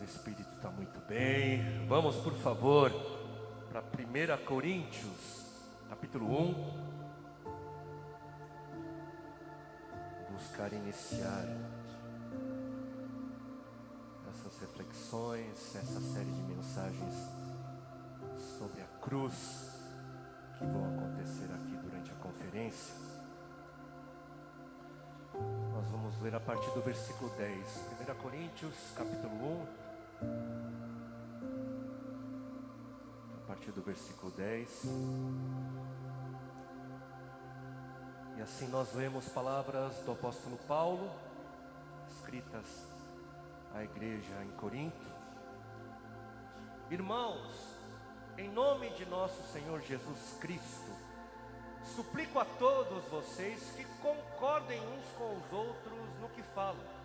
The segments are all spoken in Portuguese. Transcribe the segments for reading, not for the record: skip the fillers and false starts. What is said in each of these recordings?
Espírito está muito bem. Vamos, por favor, para 1 Coríntios, capítulo 1. Buscar iniciar essas reflexões, essa série de mensagens sobre a cruz que vão acontecer aqui durante a conferência. Nós vamos ler a partir do versículo 10, 1 Coríntios, capítulo 1, a partir do versículo 10. E assim nós lemos palavras do apóstolo Paulo, escritas à igreja em Corinto. Irmãos, em nome de nosso Senhor Jesus Cristo, suplico a todos vocês que concordem uns com os outros no que falam,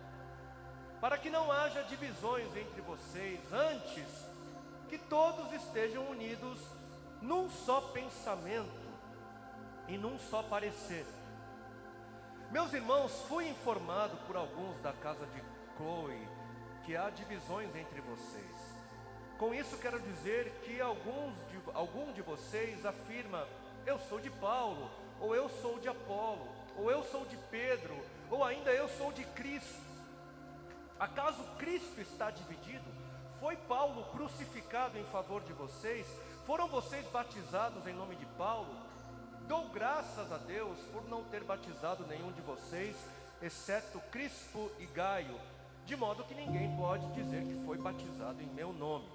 para que não haja divisões entre vocês, antes que todos estejam unidos num só pensamento e num só parecer. Meus irmãos, fui informado por alguns da casa de Chloe que há divisões entre vocês. Com isso quero dizer que algum de vocês afirma: eu sou de Paulo, ou eu sou de Apolo, ou eu sou de Pedro, ou ainda eu sou de Cristo. Acaso Cristo está dividido? Foi Paulo crucificado em favor de vocês? Foram vocês batizados em nome de Paulo? Dou graças a Deus por não ter batizado nenhum de vocês, exceto Crispo e Gaio, de modo que ninguém pode dizer que foi batizado em meu nome.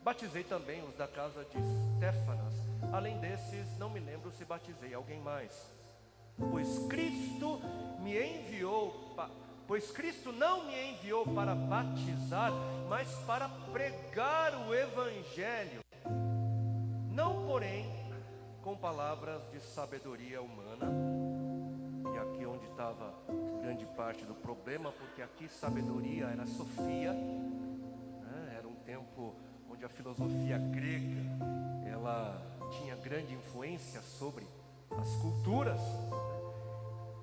Batizei também os da casa de Estéfanas. Além desses, não me lembro se batizei alguém mais. Pois Cristo não me enviou para batizar, mas para pregar o Evangelho. Não, porém, com palavras de sabedoria humana. E aqui onde estava grande parte do problema, porque aqui sabedoria era sofia, né? Era um tempo onde a filosofia grega, ela tinha grande influência sobre as culturas.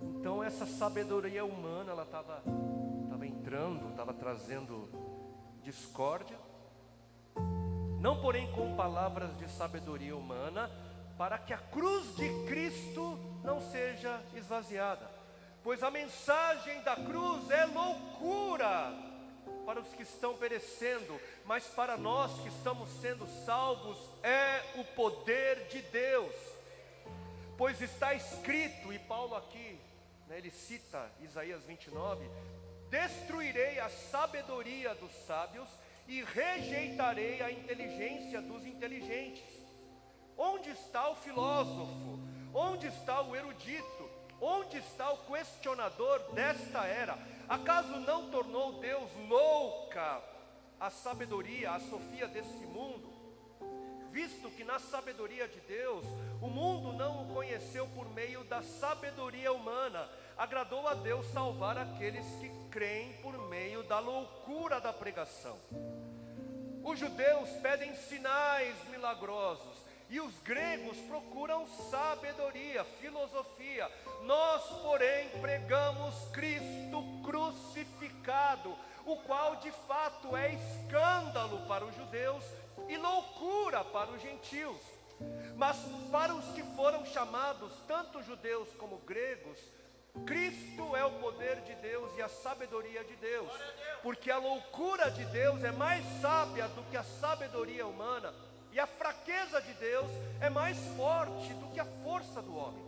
Então essa sabedoria humana, ela estava entrando, estava trazendo discórdia. Não, porém, com palavras de sabedoria humana, para que a cruz de Cristo não seja esvaziada. Pois a mensagem da cruz é loucura para os que estão perecendo, mas para nós que estamos sendo salvos é o poder de Deus. Pois está escrito, e Paulo aqui, né, ele cita Isaías 29, destruirei a sabedoria dos sábios e rejeitarei a inteligência dos inteligentes. Onde está o filósofo? Onde está o erudito? Onde está o questionador desta era? Acaso não tornou Deus louca a sabedoria, a sofia desse mundo? Visto que na sabedoria de Deus, o mundo não o conheceu por meio da sabedoria humana, agradou a Deus salvar aqueles que creem por meio da loucura da pregação. Os judeus pedem sinais milagrosos, e os gregos procuram sabedoria, filosofia. Nós, porém, pregamos Cristo crucificado, o qual de fato é escândalo para os judeus e loucura para os gentios. Mas para os que foram chamados, tanto judeus como gregos, Cristo é o poder de Deus e a sabedoria de Deus. Porque a loucura de Deus é mais sábia do que a sabedoria humana, e a fraqueza de Deus é mais forte do que a força do homem.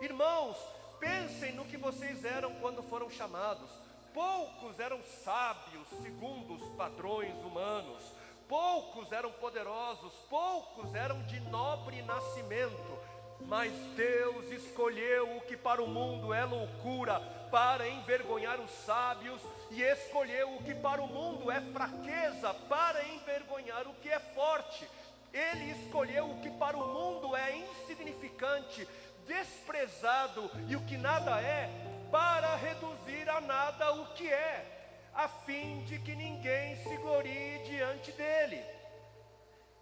Irmãos, pensem no que vocês eram quando foram chamados. Poucos eram sábios segundo os padrões humanos, poucos eram poderosos, poucos eram de nobre nascimento. Mas Deus escolheu o que para o mundo é loucura, para envergonhar os sábios, e escolheu o que para o mundo é fraqueza, para envergonhar o que é forte. Ele escolheu o que para o mundo é insignificante, desprezado e o que nada é, para reduzir a nada o que é, a fim de que ninguém se glorie diante dele.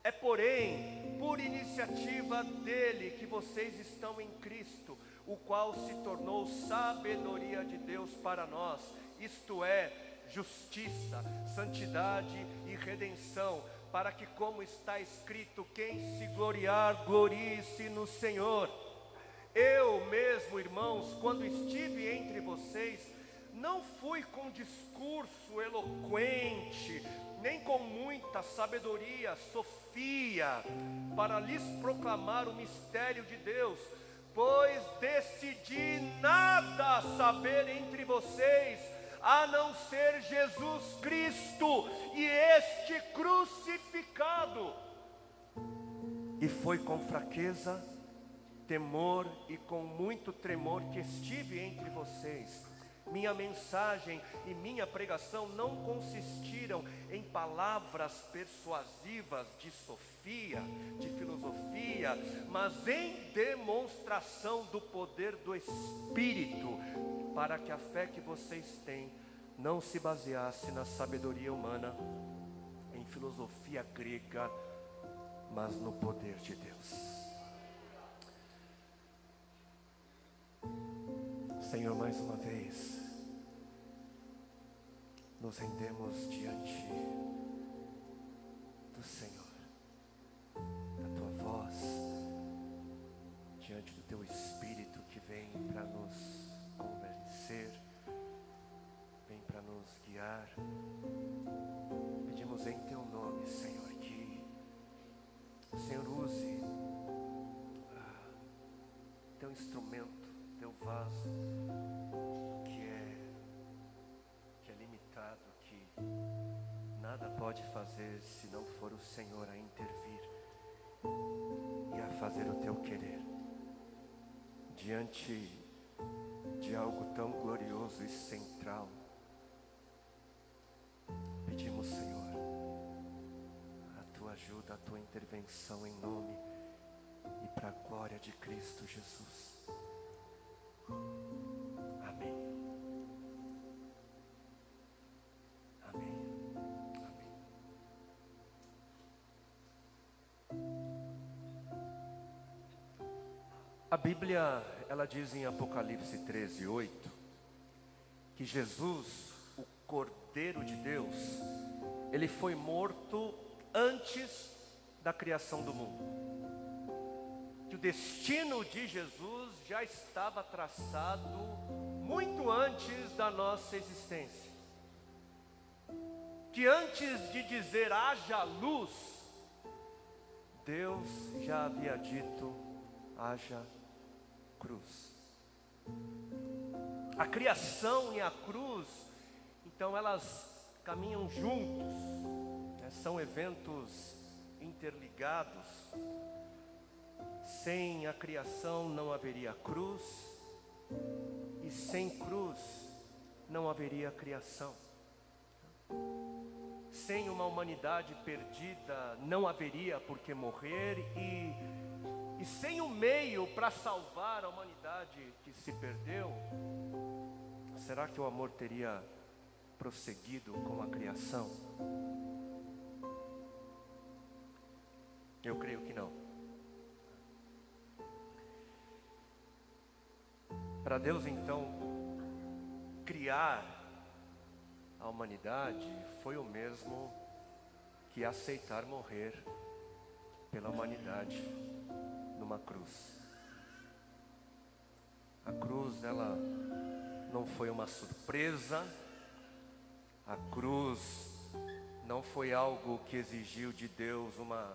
É, porém, por iniciativa dele que vocês estão em Cristo, o qual se tornou sabedoria de Deus para nós, isto é, justiça, santidade e redenção, para que, como está escrito, quem se gloriar, glorie-se no Senhor. Eu mesmo, irmãos, quando estive entre vocês, não fui com discurso eloquente, nem com muita sabedoria, sofia, para lhes proclamar o mistério de Deus, pois decidi nada saber entre vocês, a não ser Jesus Cristo e este crucificado. E foi com fraqueza, temor e com muito tremor que estive entre vocês. Minha mensagem e minha pregação não consistiram em palavras persuasivas de sofia, de filosofia, mas em demonstração do poder do Espírito, para que a fé que vocês têm não se baseasse na sabedoria humana, em filosofia grega, mas no poder de Deus. Senhor, mais uma vez, nos rendemos diante do Senhor, da Tua voz, diante do Teu Espírito que vem para nos convencer, vem para nos guiar. Pedimos em Teu nome, Senhor, que o Senhor use Teu instrumento, Teu vaso, que é limitado, que nada pode fazer se não for o Senhor a intervir e a fazer o Teu querer, diante de algo tão glorioso e central. Pedimos, Senhor, a Tua ajuda, a Tua intervenção em nome e para a glória de Cristo Jesus. Amém. Amém. Amém. A Bíblia, ela diz em Apocalipse 13:8, que Jesus, o Cordeiro de Deus, ele foi morto antes da criação do mundo. Que o destino de Jesus já estava traçado muito antes da nossa existência. Que antes de dizer haja luz, Deus já havia dito haja cruz. A criação e a cruz, então elas caminham juntos, né? São eventos interligados. Sem a criação não haveria cruz, e sem cruz não haveria criação. Sem uma humanidade perdida não haveria por que morrer, e sem um meio para salvar a humanidade que se perdeu, será que o amor teria prosseguido com a criação? Eu creio que não. Para Deus, então, criar a humanidade foi o mesmo que aceitar morrer pela humanidade numa cruz. A cruz, ela não foi uma surpresa. A cruz não foi algo que exigiu de Deus uma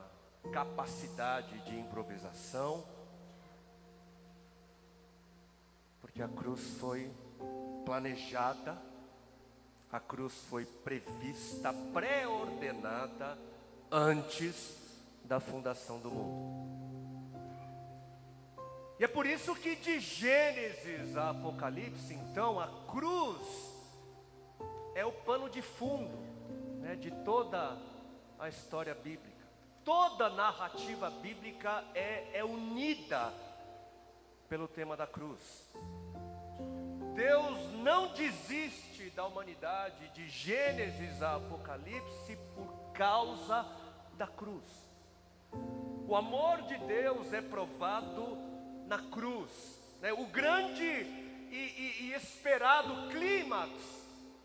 capacidade de improvisação. Porque a cruz foi planejada, a cruz foi prevista, pré-ordenada antes da fundação do mundo. E é por isso que de Gênesis a Apocalipse, então, a cruz é o pano de fundo, né, de toda a história bíblica. Toda narrativa bíblica é unida pelo tema da cruz. Deus não desiste da humanidade de Gênesis a Apocalipse por causa da cruz. O amor de Deus é provado na cruz, né? O grande e esperado clímax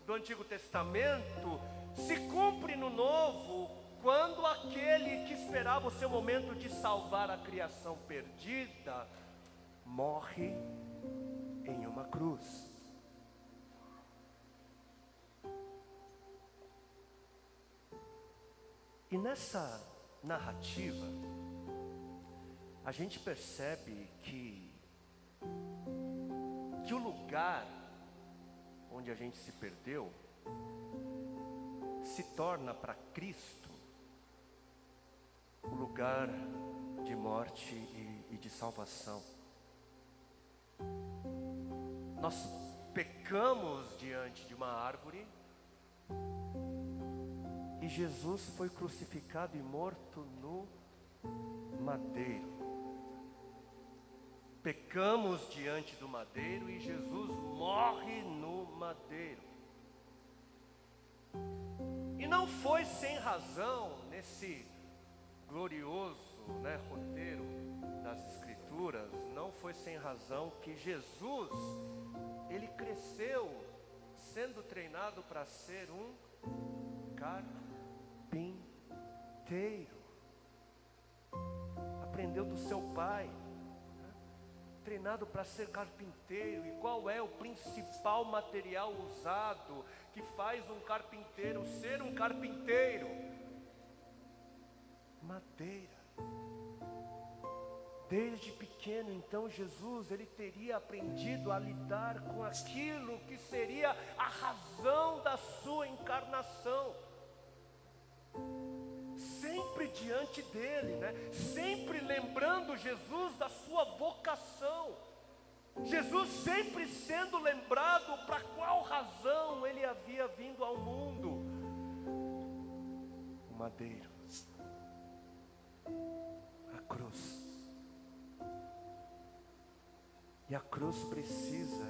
do Antigo Testamento se cumpre no Novo, quando aquele que esperava o seu momento de salvar a criação perdida morre em uma cruz. E nessa narrativa, a gente percebe que o lugar onde a gente se perdeu se torna para Cristo o lugar de morte e de salvação. Nós pecamos diante de uma árvore e Jesus foi crucificado e morto no madeiro. Pecamos diante do madeiro e Jesus morre no madeiro. E não foi sem razão nesse glorioso, roteiro das Escrituras, não foi sem razão que Jesus, ele cresceu sendo treinado para ser um carpinteiro. Aprendeu do seu pai, treinado para ser carpinteiro. E qual é o principal material usado que faz um carpinteiro ser um carpinteiro? Madeira. Desde pequeno, então, Jesus, ele teria aprendido a lidar com aquilo que seria a razão da sua encarnação. Sempre diante dele, sempre lembrando Jesus da sua vocação. Jesus sempre sendo lembrado para qual razão ele havia vindo ao mundo. O madeiro, a cruz. E a cruz precisa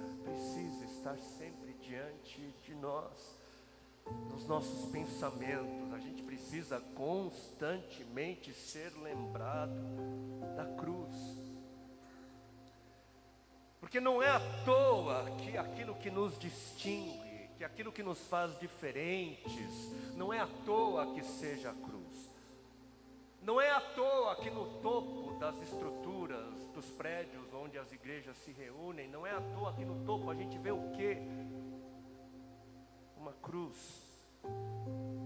estar sempre diante de nós, nos nossos pensamentos. A gente precisa constantemente ser lembrado da cruz. Porque não é à toa que aquilo que nos distingue, que aquilo que nos faz diferentes, não é à toa que seja a cruz. Não é à toa que no topo das estruturas, dos prédios onde as igrejas se reúnem, não é à toa que no topo a gente vê o quê? Uma cruz.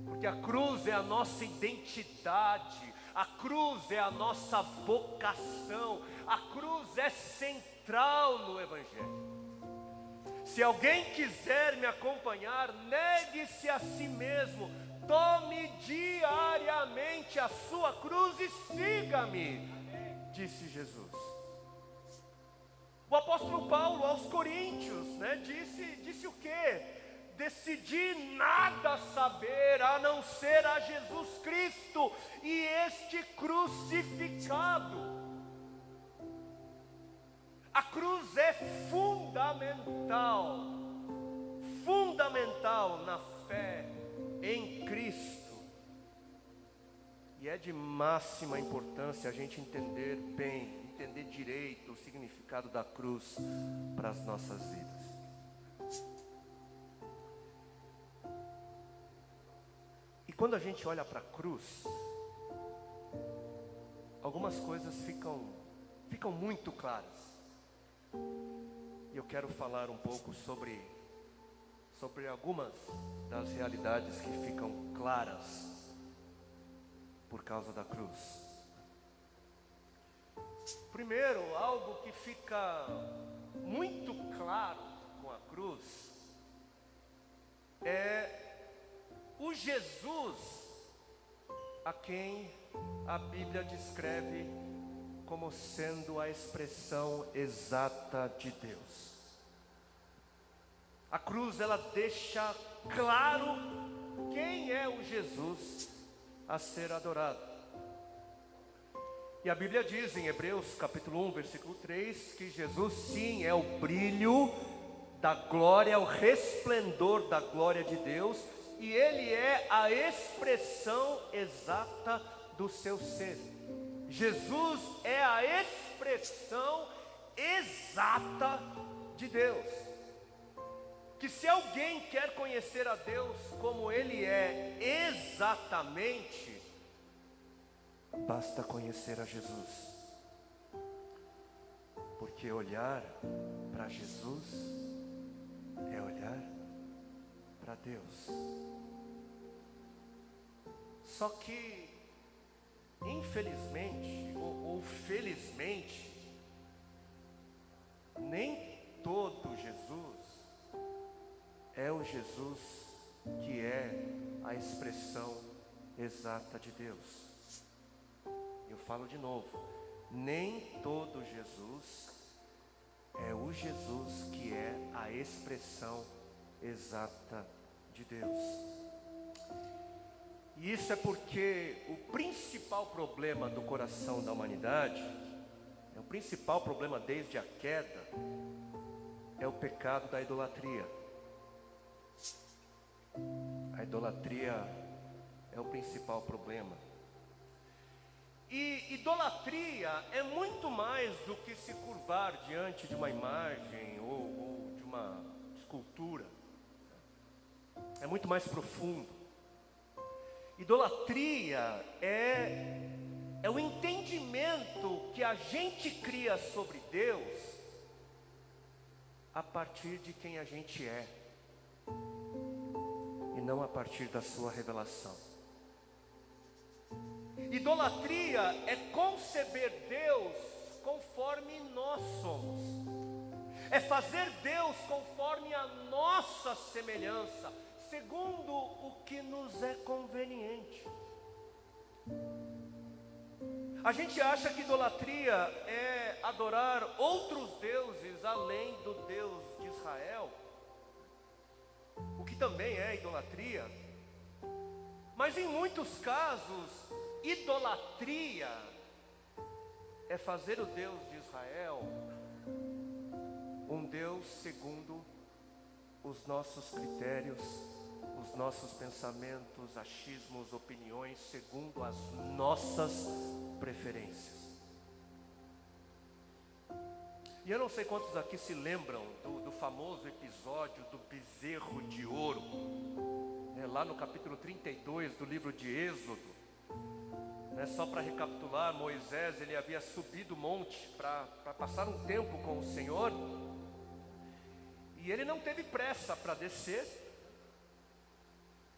Porque a cruz é a nossa identidade, a cruz é a nossa vocação, a cruz é central no Evangelho. Se alguém quiser me acompanhar, negue-se a si mesmo, tome diariamente a sua cruz e siga-me, disse Jesus. O apóstolo Paulo aos Coríntios, disse o quê? Decidi nada saber a não ser a Jesus Cristo e este crucificado. A cruz é fundamental na fé em Cristo. E é de máxima importância a gente entender bem, entender direito o significado da cruz para as nossas vidas. E quando a gente olha para a cruz, algumas coisas ficam muito claras. E eu quero falar um pouco sobre algumas das realidades que ficam claras por causa da cruz. Primeiro, algo que fica muito claro com a cruz é o Jesus a quem a Bíblia descreve como sendo a expressão exata de Deus. A cruz, ela deixa claro quem é o Jesus a ser adorado. E a Bíblia diz em Hebreus capítulo 1, versículo 3, que Jesus sim é o brilho da glória, o resplendor da glória de Deus, e Ele é a expressão exata do seu ser. Jesus é a expressão exata de Deus. que se alguém quer conhecer a Deus como Ele é exatamente, basta conhecer a Jesus. Porque olhar para Jesus é olhar para Deus. Só que, infelizmente ou felizmente, nem todo Jesus é o Jesus que é a expressão exata de Deus. Eu falo de novo, nem todo Jesus é o Jesus que é a expressão exata de Deus. E isso é porque o principal problema do coração da humanidade, o principal problema desde a queda, é o pecado da idolatria. A idolatria é o principal problema. E idolatria é muito mais do que se curvar diante de uma imagem ou de uma escultura. É muito mais profundo. Idolatria é o entendimento que a gente cria sobre Deus a partir de quem a gente é, e não a partir da sua revelação. Idolatria é conceber Deus conforme nós somos, é fazer Deus conforme a nossa semelhança, segundo o que nos é conveniente. A gente acha que idolatria é adorar outros deuses além do Deus de Israel, o que também é idolatria. Mas em muitos casos, idolatria é fazer o Deus de Israel um Deus segundo os nossos critérios, os nossos pensamentos, achismos, opiniões, segundo as nossas preferências. E eu não sei quantos aqui se lembram do famoso episódio do bezerro de ouro, lá no capítulo 32 do livro de Êxodo. Só para recapitular, Moisés ele havia subido o monte para passar um tempo com o Senhor, e ele não teve pressa para descer.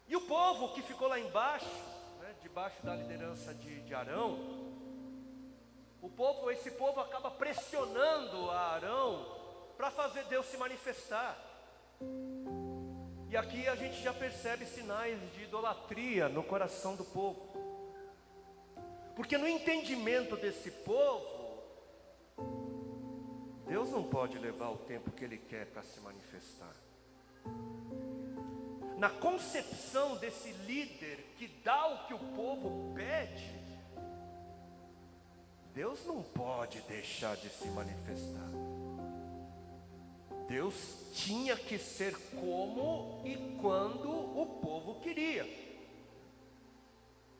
E o povo que ficou lá embaixo, debaixo da liderança de Arão, esse povo acaba pressionando a Arão para fazer Deus se manifestar. E aqui a gente já percebe sinais de idolatria no coração do povo. Porque no entendimento desse povo, Deus não pode levar o tempo que Ele quer para se manifestar. Na concepção desse líder que dá o que o povo pede, Deus não pode deixar de se manifestar. Deus tinha que ser como e quando o povo queria.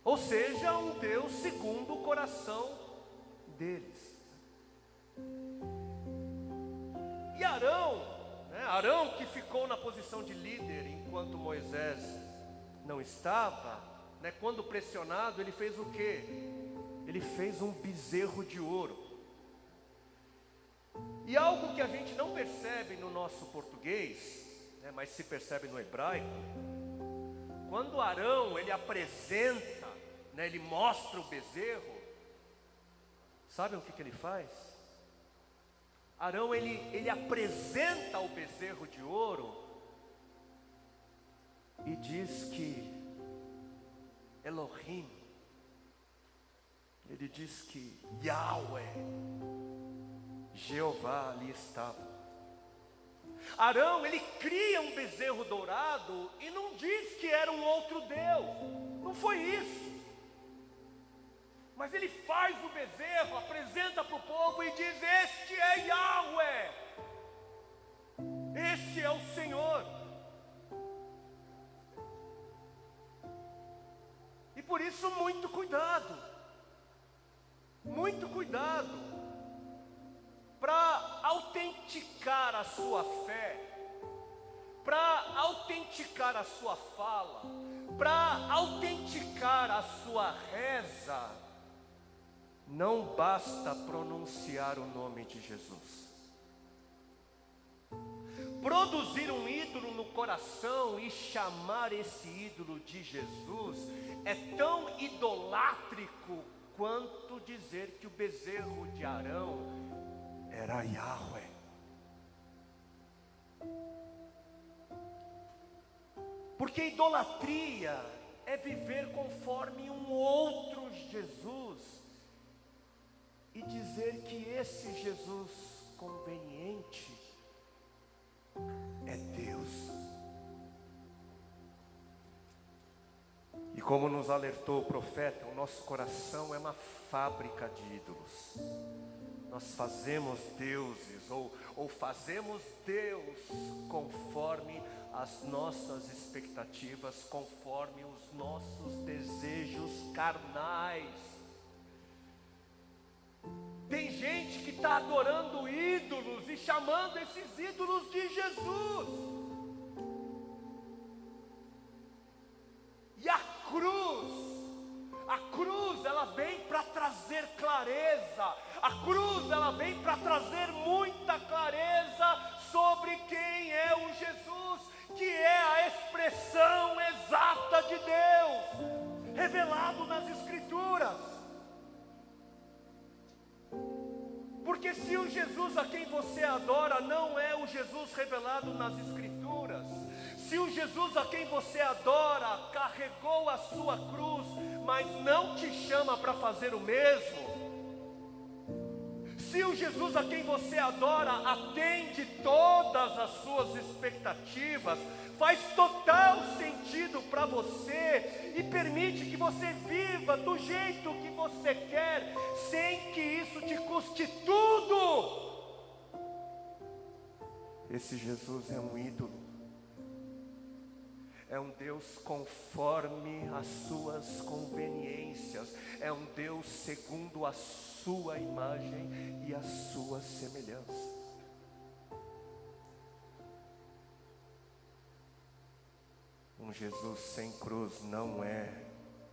Ou seja, um Deus segundo o coração deles. E Arão que ficou na posição de líder enquanto Moisés não estava, quando pressionado, ele fez o quê? Ele fez um bezerro de ouro. E algo que a gente não percebe no nosso português, mas se percebe no hebraico, quando Arão ele apresenta, ele mostra o bezerro, sabe o que ele faz? Arão ele apresenta o bezerro de ouro e diz que Elohim, ele diz que Yahweh, Jeová ali estava. Arão ele cria um bezerro dourado e não diz que era um outro Deus, não foi isso. Mas ele faz o bezerro, apresenta para o povo e diz: este é Yahweh, este é o Senhor. E por isso muito cuidado para autenticar a sua fé, para autenticar a sua fala, para autenticar a sua reza, não basta pronunciar o nome de Jesus. Produzir um ídolo no coração e chamar esse ídolo de Jesus é tão idolátrico quanto dizer que o bezerro de Arão era Yahweh. Porque idolatria é viver conforme um outro Jesus e dizer que esse Jesus conveniente é Deus. E como nos alertou o profeta, o nosso coração é uma fábrica de ídolos. Nós fazemos deuses ou fazemos Deus conforme as nossas expectativas, conforme os nossos desejos carnais. Tem gente que está adorando ídolos e chamando esses ídolos de Jesus. E a cruz ela vem para trazer clareza. A cruz ela vem para trazer muita clareza sobre quem é o Jesus, que é a expressão exata de Deus, revelado nas Escrituras. Porque se o Jesus a quem você adora não é o Jesus revelado nas Escrituras, se o Jesus a quem você adora carregou a sua cruz, mas não te chama para fazer o mesmo, se o Jesus a quem você adora atende todas as suas expectativas, faz total sentido para você e permite que você viva do jeito que você quer, sem que isso te custe tudo, esse Jesus é um ídolo. É um Deus conforme as suas conveniências. É um Deus segundo a sua imagem e a sua semelhança. Um Jesus sem cruz não é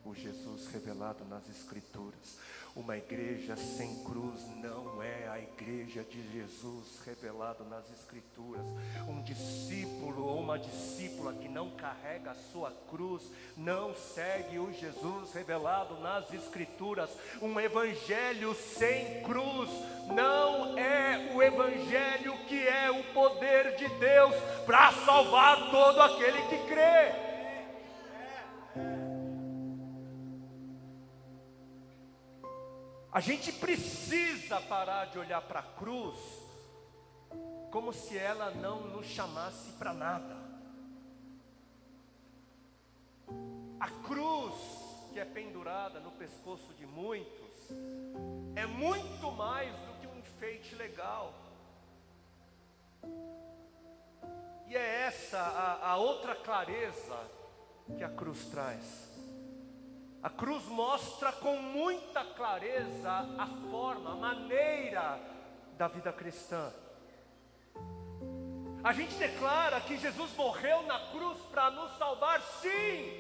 o Jesus revelado nas Escrituras. Uma igreja sem cruz não é a igreja de Jesus revelado nas Escrituras. Um discípulo ou uma discípula que não carrega a sua cruz não segue o Jesus revelado nas Escrituras. Um evangelho sem cruz não é o evangelho que é o poder de Deus para salvar todo aquele que crê. A gente precisa parar de olhar para a cruz como se ela não nos chamasse para nada. A cruz que é pendurada no pescoço de muitos é muito mais do que um enfeite legal. E é essa a outra clareza que a cruz traz. A cruz mostra com muita clareza a forma, a maneira da vida cristã. A gente declara que Jesus morreu na cruz para nos salvar, sim.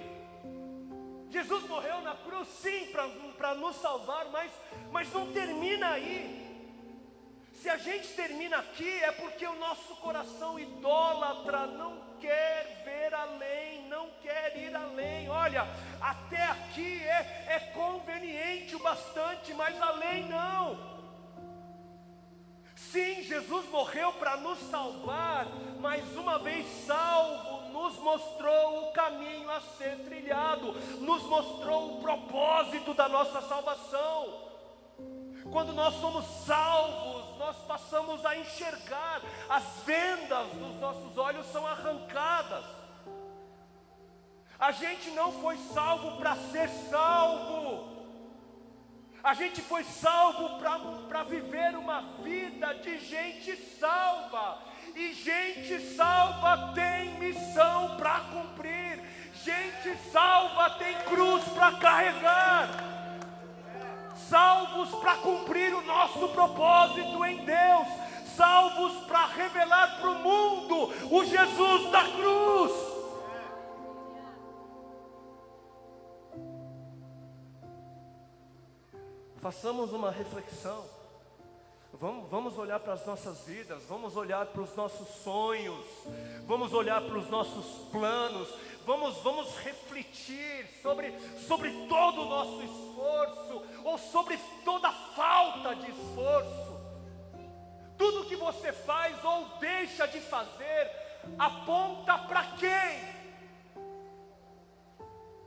Jesus morreu na cruz, sim, para nos salvar, mas não termina aí. Se a gente termina aqui, é porque o nosso coração idólatra não quer ver além, não quer ir além. Olha, até aqui é conveniente o bastante, mas além não. Sim, Jesus morreu para nos salvar, mas uma vez salvo, nos mostrou o caminho a ser trilhado, nos mostrou o propósito da nossa salvação. Quando nós somos salvos, nós passamos a enxergar, as vendas dos nossos olhos são arrancadas. A gente não foi salvo para ser salvo. A gente foi salvo para viver uma vida de gente salva. E gente salva tem missão para cumprir. Gente salva tem cruz para carregar. Salvos para cumprir o nosso propósito em Deus. salvos para revelar para o mundo o Jesus da cruz. Façamos uma reflexão. Vamos olhar para as nossas vidas, vamos olhar para os nossos sonhos, vamos olhar para os nossos planos, vamos refletir sobre todo o nosso esforço, ou sobre toda a falta de esforço. Tudo que você faz ou deixa de fazer, aponta para quem?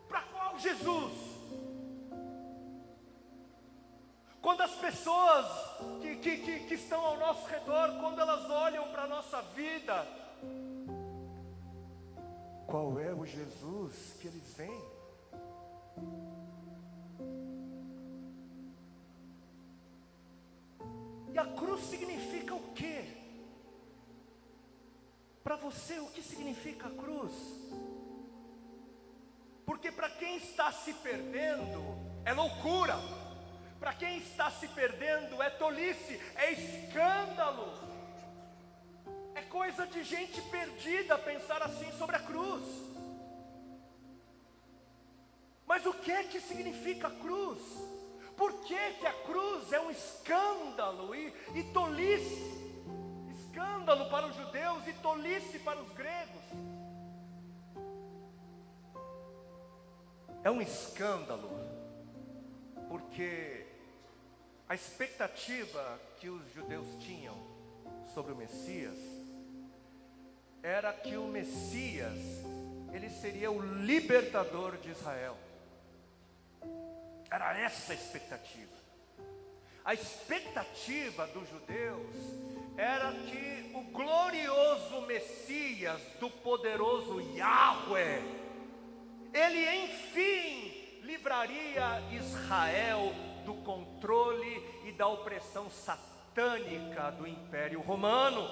Para qual Jesus? Quando as pessoas que estão ao nosso redor, quando elas olham para a nossa vida, qual é o Jesus que eles veem? E a cruz significa o quê? Para você, o que significa a cruz? Porque para quem está se perdendo, é loucura. Para quem está se perdendo, é tolice, é escândalo. É coisa de gente perdida pensar assim sobre a cruz. Mas o que significa a cruz? Por que a cruz é um escândalo e tolice? Escândalo para os judeus e tolice para os gregos. É um escândalo porque a expectativa que os judeus tinham sobre o Messias era que o Messias, ele seria o libertador de Israel. Era essa a expectativa. A expectativa dos judeus era que o glorioso Messias do poderoso Yahweh, ele enfim livraria Israel do controle e da opressão satânica do Império Romano.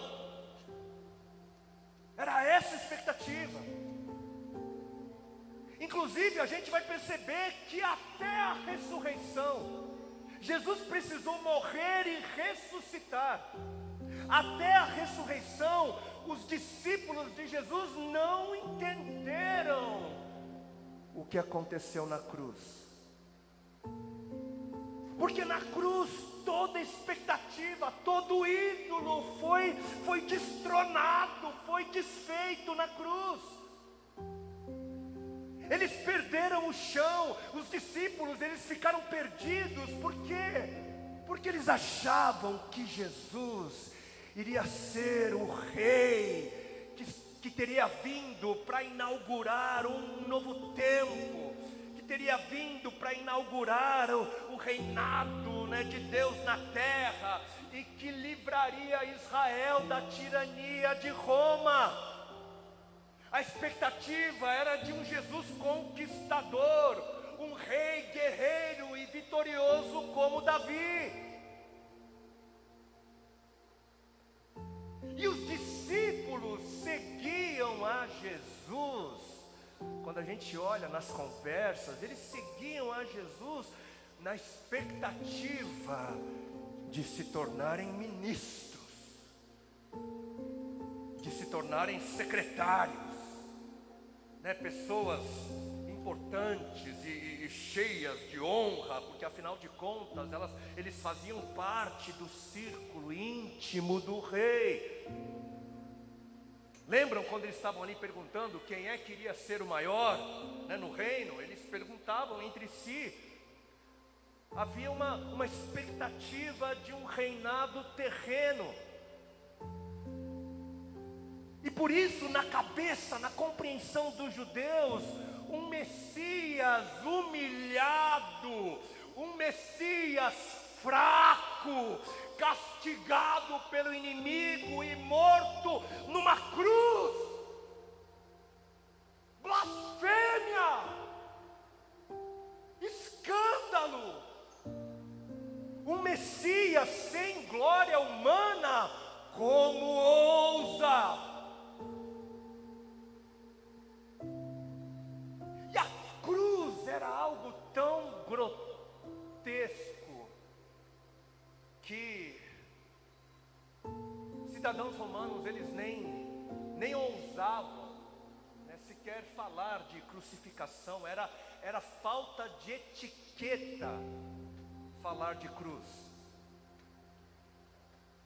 Era essa a expectativa. Inclusive a gente vai perceber que até a ressurreição, Jesus precisou morrer e ressuscitar. Até a ressurreição, os discípulos de Jesus não entenderam o que aconteceu na cruz. Porque na cruz toda expectativa, todo ídolo foi destronado, foi desfeito na cruz. Eles perderam o chão, os discípulos, eles ficaram perdidos. Por quê? Porque eles achavam que Jesus iria ser o rei que teria vindo para inaugurar um novo tempo, que teria vindo para inaugurar o reinado, né, de Deus na terra, e que livraria Israel da tirania de Roma. A expectativa era de um Jesus conquistador, um rei guerreiro e vitorioso como Davi. E os discípulos seguiam a Jesus. Quando a gente olha nas conversas, eles seguiam a Jesus na expectativa de se tornarem ministros, de se tornarem secretários, né, pessoas importantes e cheias de honra, porque afinal de contas eles faziam parte do círculo íntimo do rei. Lembram quando eles estavam ali perguntando quem é que iria ser o maior, né, no reino? Eles perguntavam entre si. Havia uma expectativa de um reinado terreno. E por isso, na cabeça, na compreensão dos judeus, um Messias humilhado, um Messias fraco, castigado pelo inimigo e morto numa cruz. Blasfêmia! Escândalo! Um Messias sem glória humana, como ousa? E a cruz era algo tão grotesco que cidadãos romanos, eles nem ousavam, né, sequer falar de crucificação. Era falta de etiqueta falar de cruz.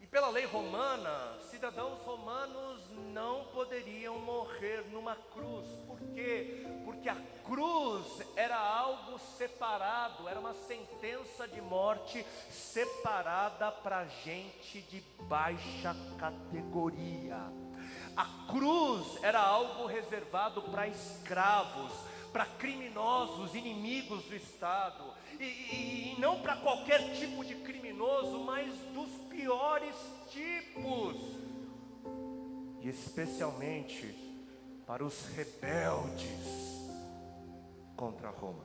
E pela lei romana, cidadãos romanos não poderiam morrer numa cruz. Por quê? Porque a cruz era algo separado, era uma sentença de morte separada para gente de baixa categoria. A cruz era algo reservado para escravos, para criminosos, inimigos do Estado. E não para qualquer tipo de criminoso, mas dos piores tipos. E especialmente para os rebeldes contra Roma.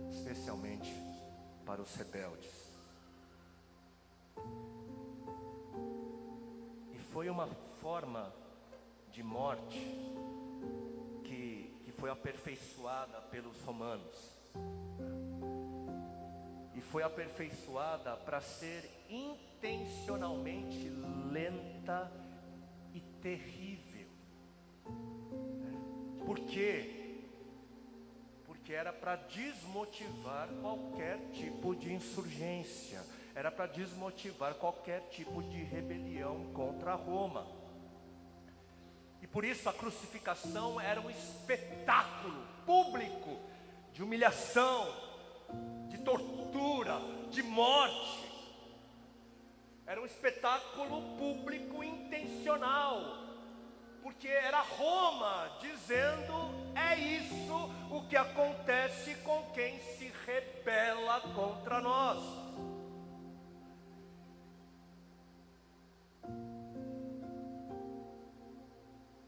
Especialmente para os rebeldes. E foi uma forma de morte que foi aperfeiçoada pelos romanos. E foi aperfeiçoada para ser intencionalmente lenta e terrível. Por quê? Porque era para desmotivar qualquer tipo de insurgência. Era para desmotivar qualquer tipo de rebelião contra Roma. E por isso a crucificação era um espetáculo público de humilhação, de tortura, de morte. Era um espetáculo público intencional, porque era Roma dizendo: é isso o que acontece com quem se rebela contra nós.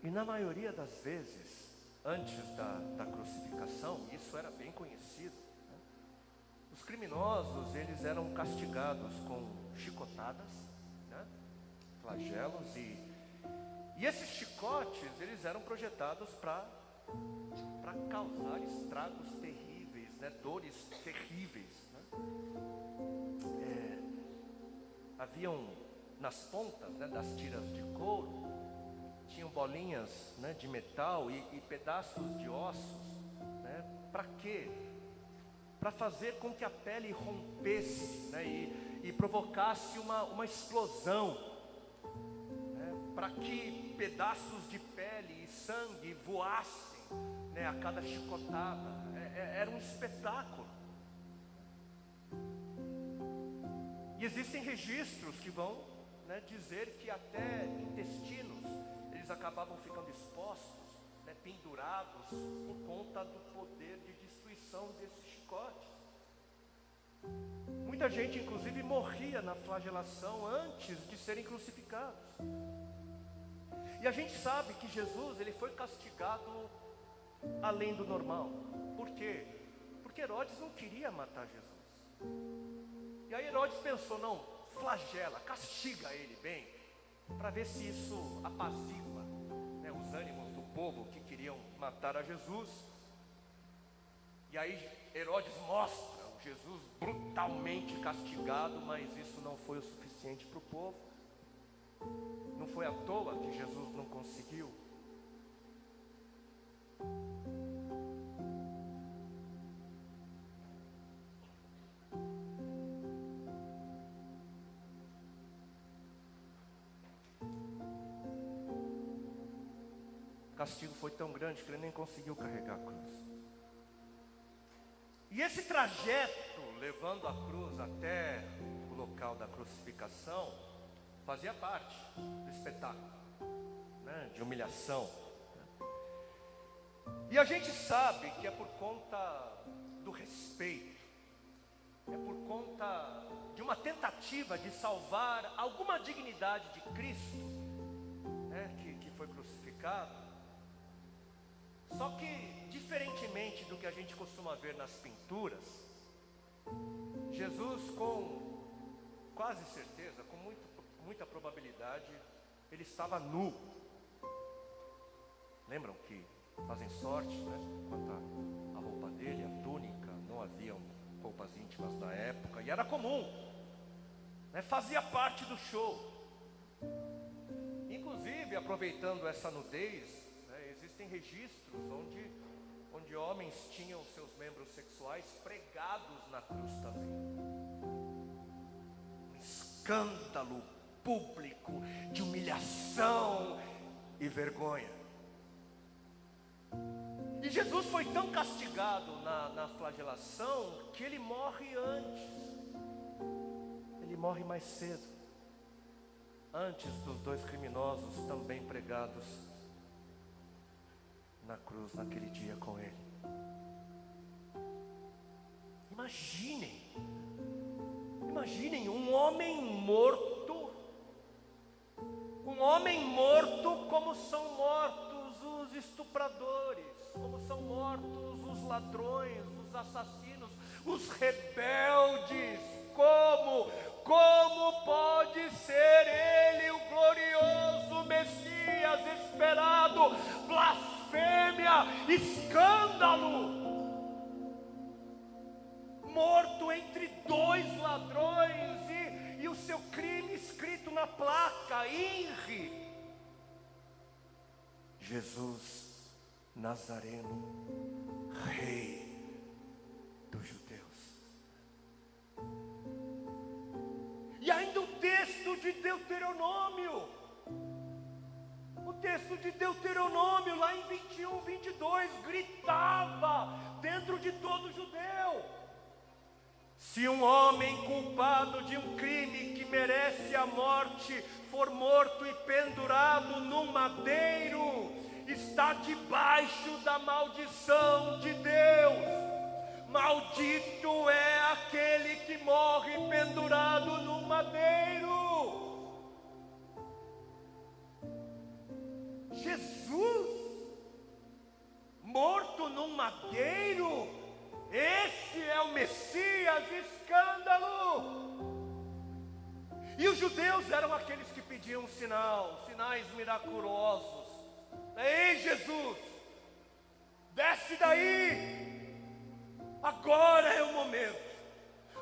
E na maioria das vezes, antes da crucificação, isso era bem conhecido, né? Os criminosos, eles eram castigados com chicotadas, né? Flagelos, e esses chicotes, eles eram projetados para causar estragos terríveis, né? Dores terríveis, né? Haviam nas pontas, né, das tiras de couro, tinham bolinhas, né, de metal e pedaços de ossos, né? Para quê? Para fazer com que a pele rompesse, né, e provocasse uma explosão, né? Para que pedaços de pele e sangue voassem, né, a cada chicotada. Era um espetáculo. E existem registros que vão, né, dizer que até intestinos eles acabavam ficando expostos, né, pendurados, por conta do poder de destruição desses chicotes. Muita gente inclusive morria na flagelação antes de serem crucificados. E a gente sabe que Jesus, ele foi castigado além do normal. Por quê? Porque Herodes não queria matar Jesus. E aí Herodes pensou: não, flagela, castiga ele bem, para ver se isso apazigua, né, os ânimos do povo que queriam matar a Jesus. E aí Herodes mostra o Jesus brutalmente castigado, mas isso não foi o suficiente para o povo. Não foi à toa que Jesus não conseguiu. O castigo foi tão grande que ele nem conseguiu carregar a cruz. E esse trajeto levando a cruz até o local da crucificação fazia parte do espetáculo, né, de humilhação. E a gente sabe que é por conta do respeito, é por conta de uma tentativa de salvar alguma dignidade de Cristo, né, que foi crucificado. Só que, diferentemente do que a gente costuma ver nas pinturas, Jesus, com quase certeza, com muita probabilidade, ele estava nu. Lembram que fazem sorte, né, quanto à roupa dele, a túnica? Não haviam roupas íntimas na época, e era comum, Fazia parte do show. Inclusive, aproveitando essa nudez, existem registros onde homens tinham seus membros sexuais pregados na cruz também. Um escândalo público de humilhação e vergonha. E Jesus foi tão castigado na flagelação que ele morre antes. Ele morre mais cedo, antes dos dois criminosos também pregados na cruz naquele dia com ele. Imaginem um homem morto como são mortos os estupradores, como são mortos os ladrões, os assassinos, os rebeldes. Como pode ser ele o glorioso Messias esperado? Blasfêmia, escândalo. Morto entre dois ladrões e o seu crime escrito na placa, INRI. Jesus Nazareno, Rei dos Judeus. E ainda o texto de Deuteronômio. O texto de Deuteronômio, lá em 21, 22, gritava dentro de todo judeu: se um homem culpado de um crime que merece a morte for morto e pendurado num madeiro, está debaixo da maldição de Deus. Maldito é aquele que morre pendurado no madeiro. Jesus, morto num madeiro, esse é o Messias, escândalo. E os judeus eram aqueles que pediam um sinal, sinais miraculosos. Ei, Jesus, desce daí. Agora é o momento.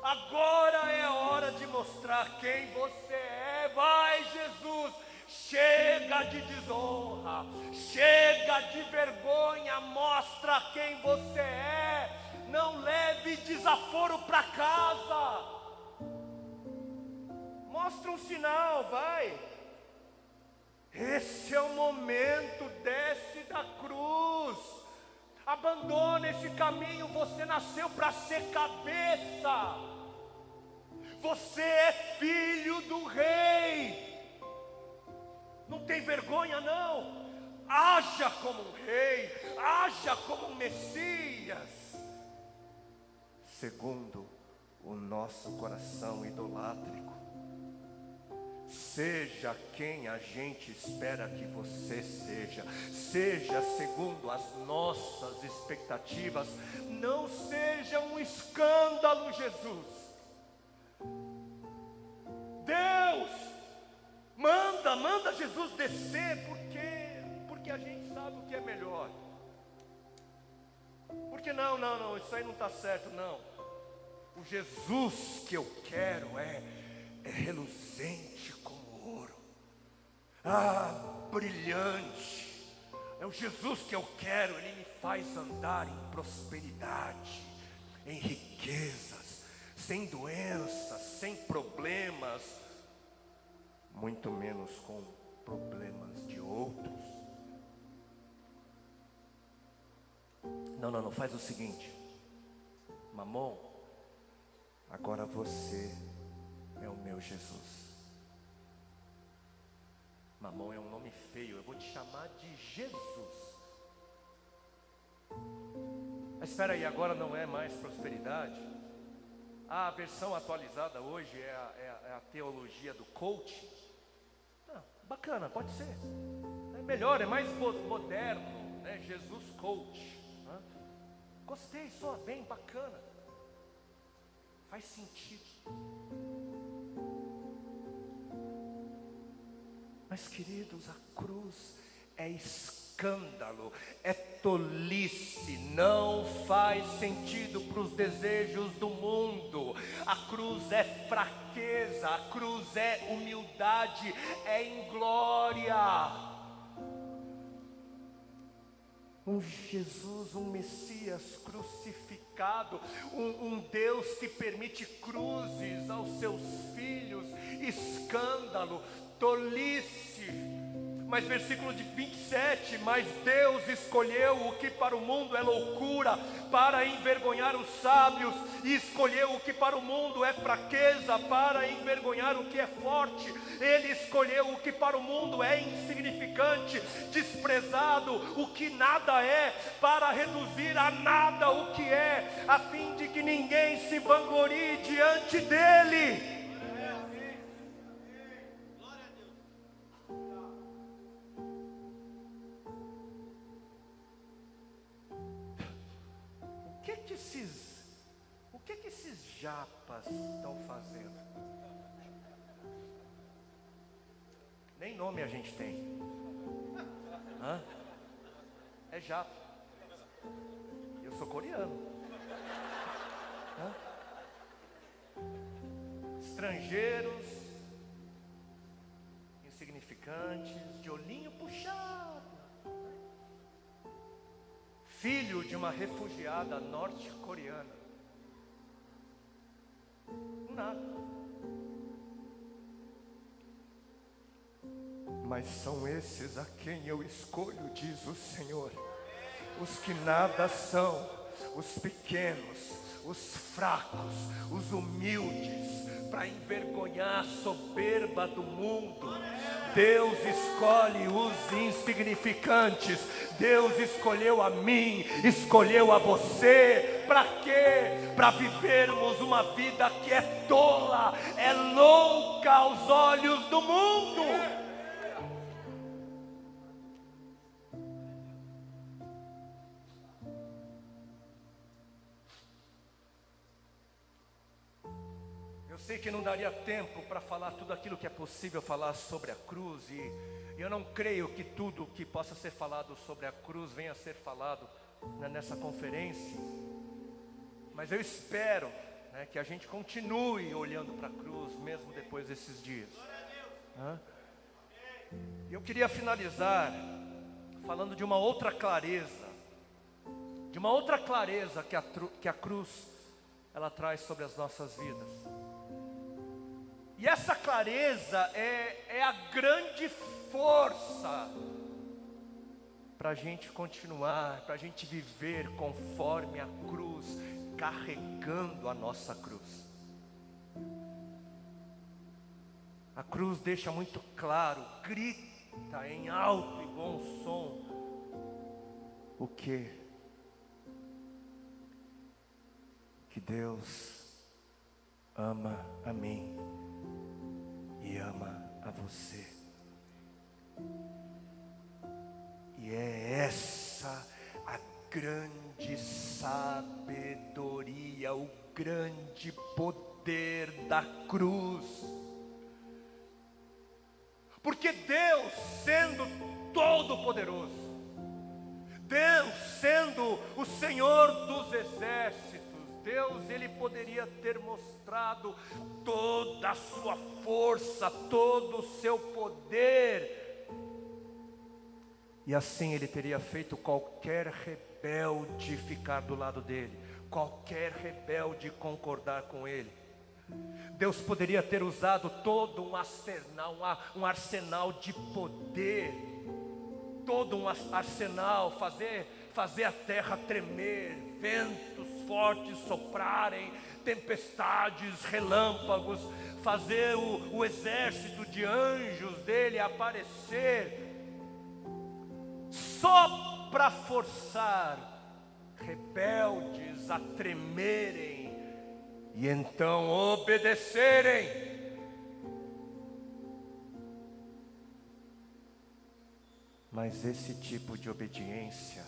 Agora é a hora de mostrar quem você é. Vai, Jesus. Chega de desonra. Chega de vergonha. Mostra quem você é. Não leve desaforo para casa. Mostra um sinal, vai. Esse é o momento. Desce da cruz. Abandona esse caminho. Você nasceu para ser cabeça. Você é filho do rei. Não tem vergonha não. Haja como um rei. Haja como um Messias, segundo o nosso coração idolátrico. Seja quem a gente espera que você seja. Seja segundo as nossas expectativas. Não seja um escândalo, Jesus. Deus, manda Jesus descer, porque a gente sabe o que é melhor. Porque não, isso aí não está certo, não. O Jesus que eu quero é reluzente como ouro, brilhante. É o Jesus que eu quero. Ele me faz andar em prosperidade, em riquezas, sem doenças, sem problemas, muito menos com problemas de outros. Não, faz o seguinte, Mamon, agora você é o meu Jesus. Mamon é um nome feio, eu vou te chamar de Jesus. Mas espera aí, agora não é mais prosperidade? A versão atualizada hoje é a teologia do coach. Bacana, pode ser. É melhor, é mais moderno, né? Jesus coach. Gostei, soa bem, bacana. Faz sentido. Mas queridos, a cruz é escândalo. escândalo, é tolice, não faz sentido para os desejos do mundo. A cruz é fraqueza, a cruz é humildade, é inglória. Um Jesus, um Messias crucificado, um Deus que permite cruzes aos seus filhos, escândalo, tolice. Mas versículo de 27, mas Deus escolheu o que para o mundo é loucura, para envergonhar os sábios, e escolheu o que para o mundo é fraqueza, para envergonhar o que é forte. Ele escolheu o que para o mundo é insignificante, desprezado, o que nada é, para reduzir a nada o que é, a fim de que ninguém se vanglorie diante dele. O que esses japas estão fazendo? Nem nome a gente tem. Hã? É japa. Eu sou coreano. Hã? Estrangeiros, insignificantes, de olhinho puxado. Filho de uma refugiada norte-coreana. Nada. Mas são esses a quem eu escolho, diz o Senhor. Os que nada são, os pequenos, os fracos, os humildes, para envergonhar a soberba do mundo. Deus escolhe os insignificantes. Deus escolheu a mim, escolheu a você. Para quê? Para vivermos uma vida que é tola, é louca aos olhos do mundo. Eu sei que não daria tempo para falar tudo aquilo que é possível falar sobre a cruz, e eu não creio que tudo que possa ser falado sobre a cruz venha a ser falado nessa conferência, mas eu espero, que a gente continue olhando para a cruz mesmo depois desses dias. Eu queria finalizar falando de uma outra clareza, que a cruz ela traz sobre as nossas vidas. E essa clareza é a grande força para a gente continuar, para a gente viver conforme a cruz, carregando a nossa cruz. A cruz deixa muito claro, grita em alto e bom som, o que Deus ama a mim e ama a você. E é essa a grande sabedoria, o grande poder da cruz. Porque Deus, sendo todo-poderoso, Deus sendo o Senhor dos exércitos, Deus, Ele poderia ter mostrado toda a sua força, todo o seu poder, e assim Ele teria feito qualquer rebelde ficar do lado dele, qualquer rebelde concordar com Ele. Deus poderia ter usado todo um arsenal de poder, todo um arsenal, fazer a terra tremer, ventos fortes soprarem, tempestades, relâmpagos, fazer o exército de anjos dele aparecer, só para forçar rebeldes a tremerem e então obedecerem. Mas esse tipo de obediência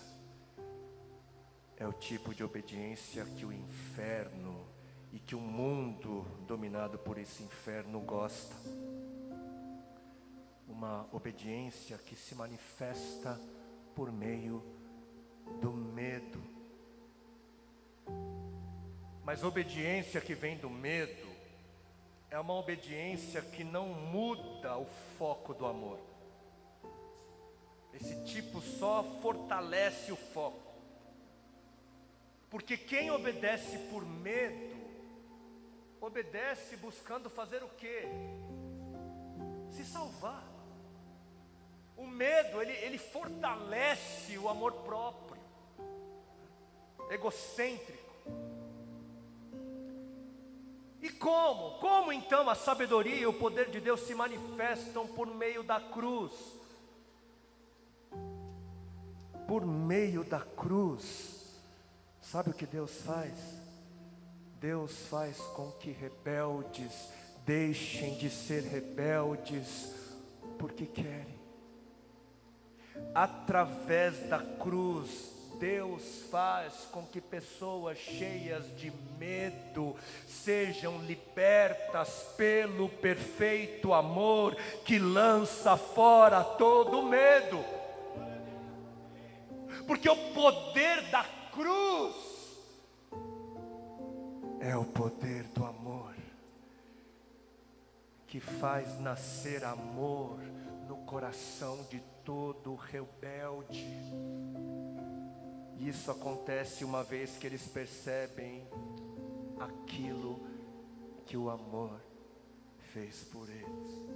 é o tipo de obediência que o inferno e que o mundo dominado por esse inferno gosta. Uma obediência que se manifesta por meio do medo. Mas obediência que vem do medo é uma obediência que não muda o foco do amor. Esse tipo só fortalece o foco. Porque quem obedece por medo, obedece buscando fazer o quê? Se salvar. O medo, ele fortalece o amor próprio, egocêntrico. E como? Como então a sabedoria e o poder de Deus se manifestam por meio da cruz? Por meio da cruz. Sabe o que Deus faz? Deus faz com que rebeldes deixem de ser rebeldes porque querem. Através da cruz, Deus faz com que pessoas cheias de medo sejam libertas pelo perfeito amor que lança fora todo medo. Porque o poder da cruz é o poder do amor, que faz nascer amor no coração de todo rebelde. Isso acontece uma vez que eles percebem aquilo que o amor fez por eles.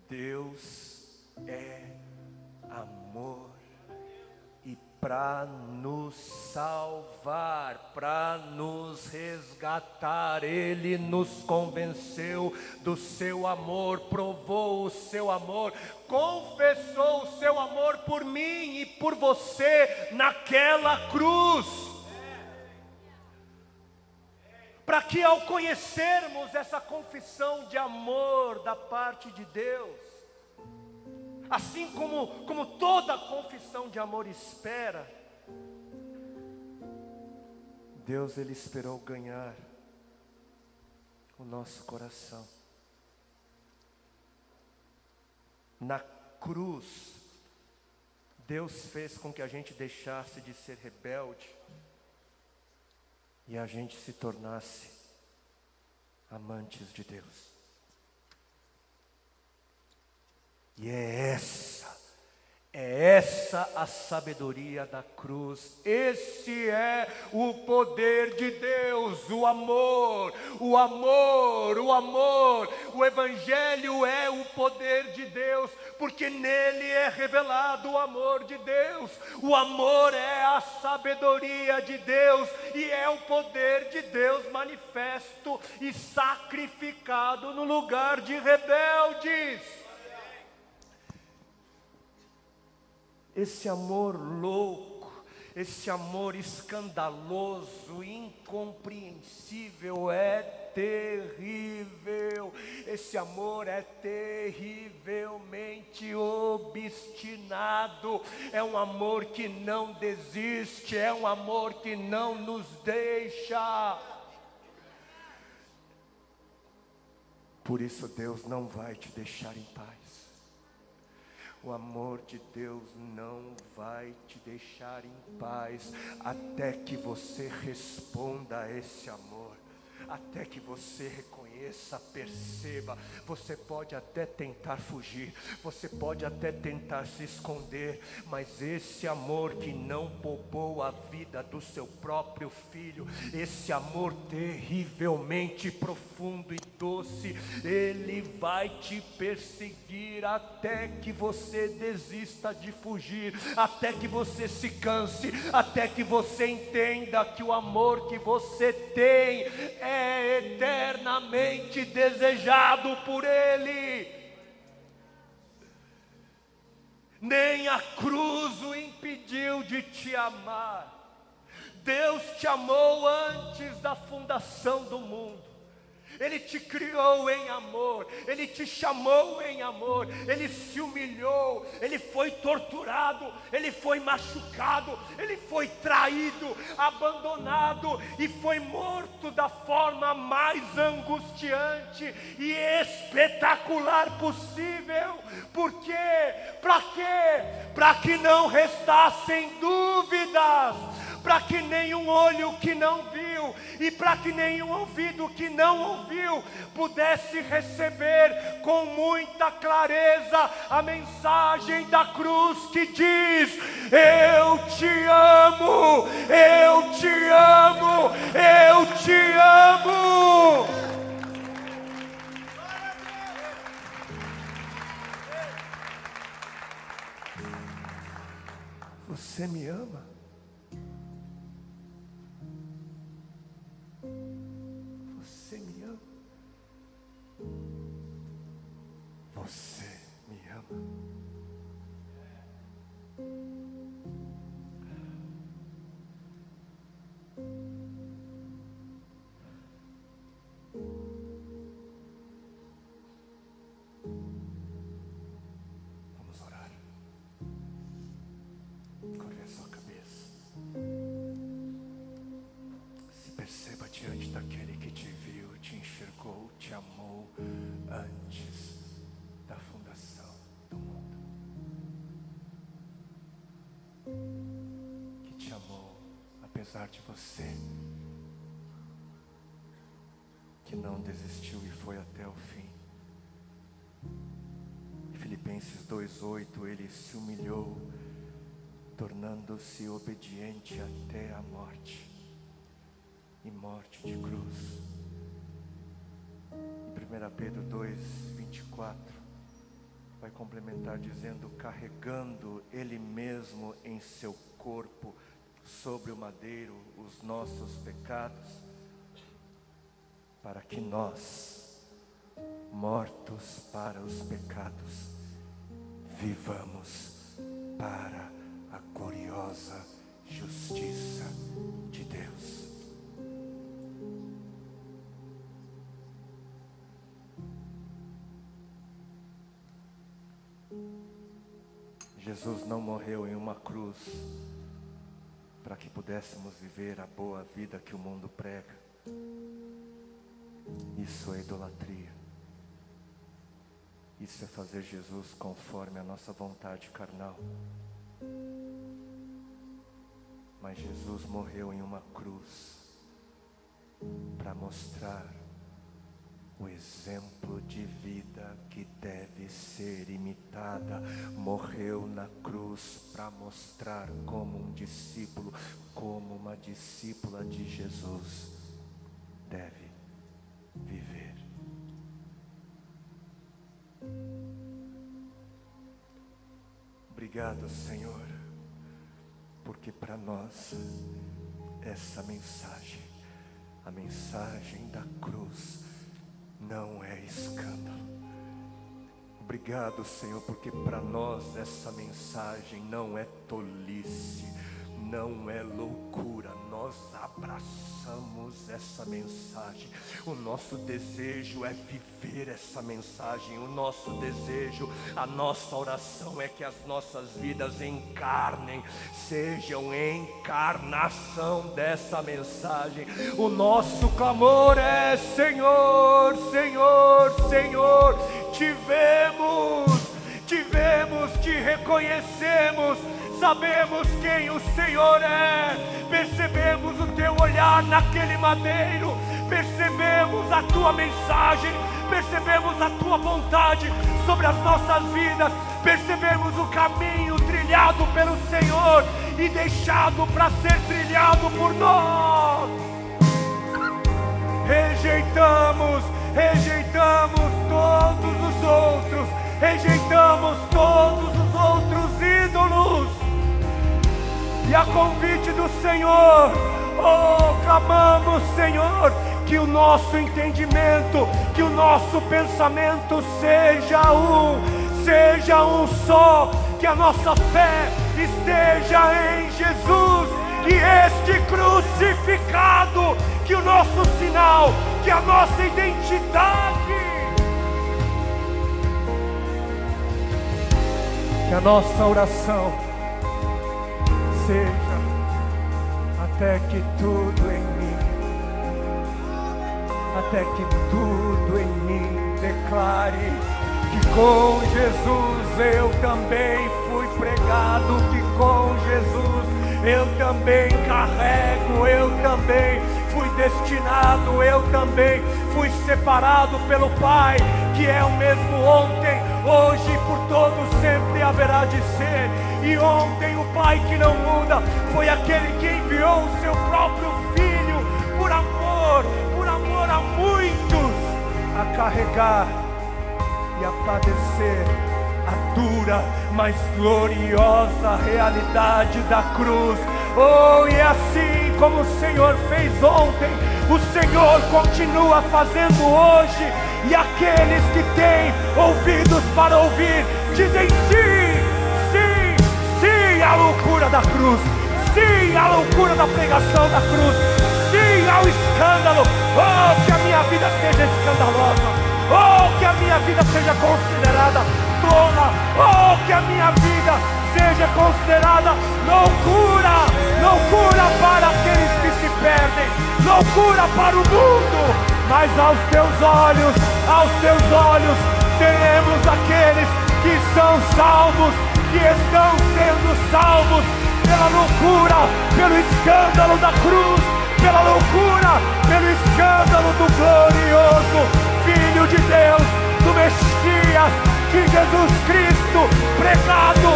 Deus é amor. E para nos salvar, para nos resgatar, Ele nos convenceu do seu amor, provou o seu amor, confessou o seu amor por mim e por você naquela cruz. Para que ao conhecermos essa confissão de amor da parte de Deus, assim como toda confissão de amor espera, Deus ele esperou ganhar o nosso coração. Na cruz, Deus fez com que a gente deixasse de ser rebelde e a gente se tornasse amantes de Deus. E é essa a sabedoria da cruz. Esse é o poder de Deus, o amor. O Evangelho é o poder de Deus, porque nele é revelado o amor de Deus. O amor é a sabedoria de Deus e é o poder de Deus manifesto e sacrificado no lugar de rebeldes. Esse amor louco, esse amor escandaloso, incompreensível, é terrível. Esse amor é terrivelmente obstinado. É um amor que não desiste, é um amor que não nos deixa. Por isso Deus não vai te deixar em paz. O amor de Deus não vai te deixar em paz até que você responda a esse amor, até que você reconheça, perceba. Você pode até tentar fugir, você pode até tentar se esconder, mas esse amor que não poupou a vida do seu próprio filho, esse amor terrivelmente profundo e doce, ele vai te perseguir até que você desista de fugir, até que você se canse, até que você entenda que o amor que você tem é eternamente desejado por Ele. Nem a cruz o impediu de te amar. Deus te amou antes da fundação do mundo. Ele te criou em amor, Ele te chamou em amor, Ele se humilhou, Ele foi torturado, Ele foi machucado, Ele foi traído, abandonado e foi morto da forma mais angustiante e espetacular possível. Por quê? Para quê? Para que não restassem dúvidas, para que nenhum olho que não viu e para que nenhum ouvido que não ouviu pudesse receber com muita clareza a mensagem da cruz que diz: eu te amo, eu te amo, eu te amo. Você me ama? Você me ama? Você me ama? Vamos orar. Curve a sua cabeça. Se perceba diante daquele que te viu, te enxergou, te amou antes da fundação do mundo. Que te amou apesar de você. Que não desistiu e foi até o fim. Filipenses 2:8, ele se humilhou, tornando-se obediente até a morte, e morte de cruz. Em 1 Pedro 2:24, vai complementar dizendo: carregando ele mesmo em seu corpo sobre o madeiro os nossos pecados, para que nós, mortos para os pecados, vivamos para a gloriosa justiça de Deus. Jesus não morreu em uma cruz para que pudéssemos viver a boa vida que o mundo prega. Isso é idolatria. Isso é fazer Jesus conforme a nossa vontade carnal. Mas Jesus morreu em uma cruz para mostrar o exemplo de vida que deve ser imitada. Morreu na cruz para mostrar como um discípulo, como uma discípula de Jesus deve viver. Obrigado, Senhor, porque para nós essa mensagem, a mensagem da cruz, não é escândalo. Obrigado, Senhor, porque para nós essa mensagem não é tolice, não é loucura. Nós abraçamos essa mensagem. O nosso desejo é viver essa mensagem. O nosso desejo, a nossa oração é que as nossas vidas encarnem, sejam encarnação dessa mensagem. O nosso clamor é: Senhor, Senhor, Senhor, te vemos, te reconhecemos. Sabemos quem o Senhor é, percebemos o teu olhar naquele madeiro, percebemos a tua mensagem, percebemos a tua vontade sobre as nossas vidas, percebemos o caminho trilhado pelo Senhor e deixado para ser trilhado por nós. Rejeitamos todos os outros, rejeitamos todos os outros ídolos. E a convite do Senhor, clamamos, Senhor, que o nosso entendimento, que o nosso pensamento seja um só, que a nossa fé esteja em Jesus e este crucificado, que o nosso sinal, que a nossa identidade, que a nossa oração seja: até que tudo em mim, até que tudo em mim declare que com Jesus eu também fui pregado, que com Jesus eu também carrego, eu também fui destinado, eu também fui separado pelo Pai, que é o mesmo ontem, hoje e por todos sempre haverá de ser. E ontem o Pai que não muda foi aquele que enviou o seu próprio Filho por amor a muitos, a carregar e a padecer a dura, mas gloriosa realidade da cruz. Oh, e assim como o Senhor fez ontem, o Senhor continua fazendo hoje. E aqueles que têm ouvidos para ouvir, dizem sim, sim, sim à loucura da cruz, sim à loucura da pregação da cruz, sim ao escândalo. Oh, que a minha vida seja escandalosa, oh, que a minha vida seja considerada tola, oh, que a minha vida seja considerada loucura, loucura para aqueles que se perdem, loucura para o mundo. Mas aos teus olhos, seremos aqueles que são salvos, que estão sendo salvos pela loucura, pelo escândalo da cruz, pela loucura, pelo escândalo do glorioso Filho de Deus, do Messias, de Jesus Cristo, pregado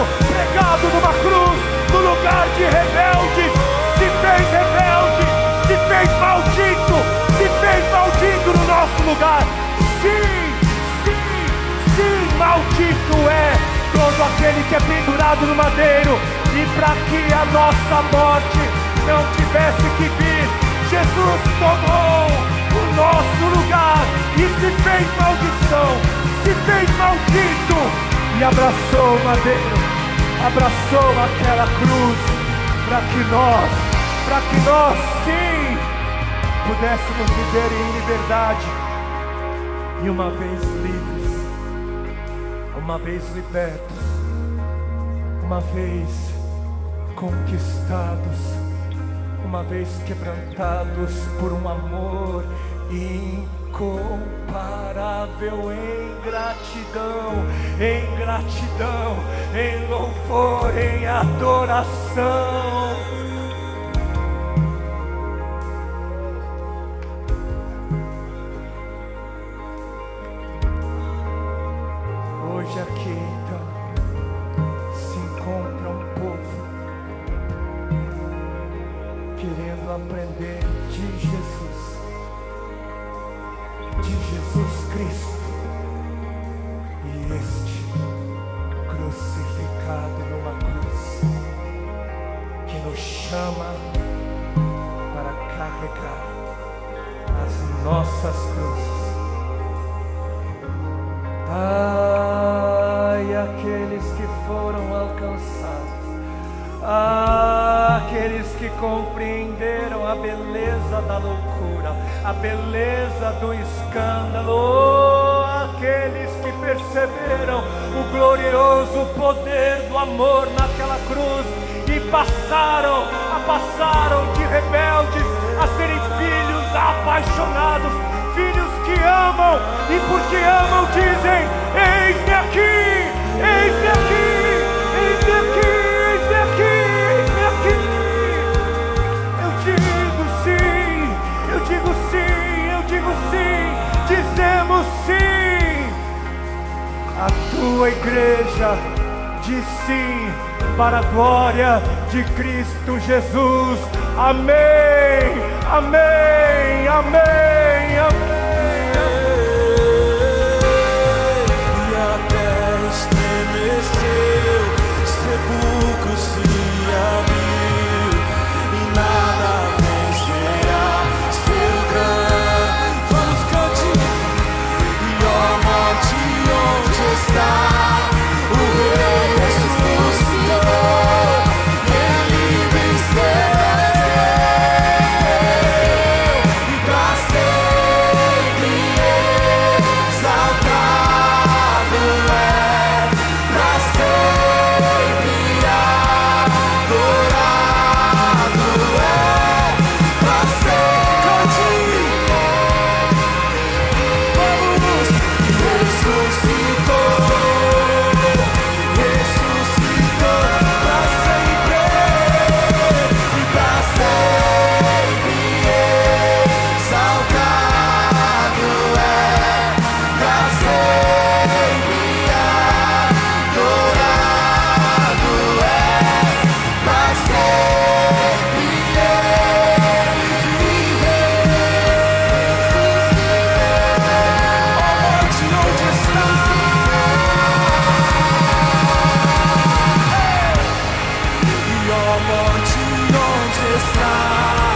numa cruz, no lugar de rebeldes, se fez rebelde, se fez maldito no nosso lugar. Sim, sim, sim, maldito é todo aquele que é pendurado no madeiro. E para que a nossa morte não tivesse que vir, Jesus tomou o nosso lugar e se fez maldição, se fez maldito e abraçou o madeiro, abraçou aquela cruz, para que nós sim pudéssemos viver em liberdade. E uma vez livres, uma vez libertos, uma vez conquistados, uma vez quebrantados por um amor incomparável, em gratidão, em louvor, em adoração. Hoje aqui então se encontra um povo querendo aprender de Jesus Cristo, e este crucificado numa cruz, que nos chama para carregar as nossas cruzes. Ai, aqueles que foram alcançados, aqueles que compreenderam a beleza da loucura, a beleza do escândalo, aqueles que perceberam o glorioso poder do amor naquela cruz e passaram de rebeldes a serem filhos apaixonados, filhos que amam, e porque amam dizem: eis-me aqui, eis-me aqui, eis-me aqui, eis-me aqui, eis-me aqui. Eu digo sim, dizemos sim. A tua igreja diz sim para a glória de Cristo Jesus. Amém, amém, amém, amém. E a terra estremeceu, sepulcros se abriu, e nada vencerá seu canto. Vamos cante, e ó morte, onde está? O rei ressuscitou, ele venceu. morte onde está?